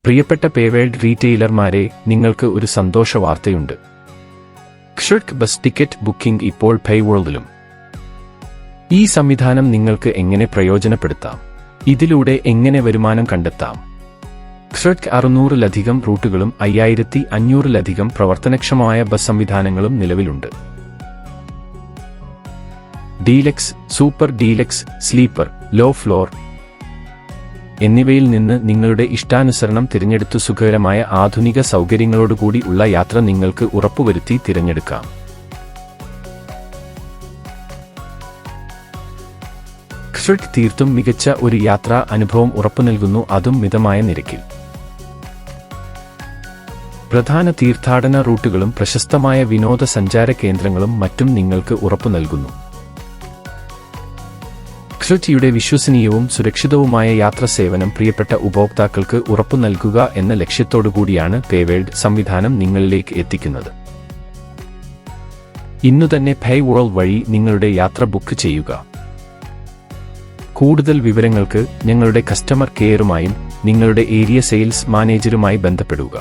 പ്രിയപ്പെട്ട പേവേൾഡ് റീറ്റെയിലർമാരെ, നിങ്ങൾക്ക് ഒരു സന്തോഷ വാർത്തയുണ്ട്. ക്ഷുർക്ക് ബസ് ടിക്കറ്റ് ബുക്കിംഗ് ഇപ്പോൾ പൈവേൾഡിലും. ഈ സംവിധാനം നിങ്ങൾക്ക് എങ്ങനെ പ്രയോജനപ്പെടുത്താം? ഇതിലൂടെ എങ്ങനെ വരുമാനം കണ്ടെത്താം? ക്ഷുർക്ക് 600-ലധികം റൂട്ടുകളും 5500-ലധികം പ്രവർത്തനക്ഷമമായ ബസ് സംവിധാനങ്ങളും നിലവിലുണ്ട്. Deluxe, super deluxe, sleeper, low floor എന്നിവയിൽ നിന്ന് നിങ്ങളുടെ ഇഷ്ടാനുസരണം തിരഞ്ഞെടുത്തു സുഖകരമായ ആധുനിക സൗകര്യങ്ങളോടുകൂടി ഉള്ള യാത്ര നിങ്ങൾക്ക് ഉറപ്പുവരുത്തി തിരഞ്ഞെടുക്കാം. ക്ഷുർക്ക് തീർത്തും മികച്ച ഒരു യാത്രാ അനുഭവം ഉറപ്പുനൽകുന്നു, അതും മിതമായ നിരക്കിൽ. പ്രധാന തീർത്ഥാടന റൂട്ടുകളും പ്രശസ്തമായ വിനോദസഞ്ചാര കേന്ദ്രങ്ങളും മറ്റും നിങ്ങൾക്ക് ഉറപ്പുനൽകുന്നു. ക്ഷുർക്കിയുടെ വിശ്വസനീയവും സുരക്ഷിതവുമായ യാത്രാ സേവനം പ്രിയപ്പെട്ട ഉപഭോക്താക്കൾക്ക് ഉറപ്പു നൽകുക എന്ന ലക്ഷ്യത്തോടുകൂടിയാണ് പേവേൾഡ് സംവിധാനം നിങ്ങളിലേക്ക് എത്തിക്കുന്നത്. ഇന്നുതന്നെ പൈവേൾഡ് വഴി നിങ്ങളുടെ യാത്ര ബുക്ക് ചെയ്യുക. കൂടുതൽ വിവരങ്ങൾക്ക് ഞങ്ങളുടെ കസ്റ്റമർ കെയറുമായും നിങ്ങളുടെ ഏരിയ സെയിൽസ് മാനേജരുമായി ബന്ധപ്പെടുക.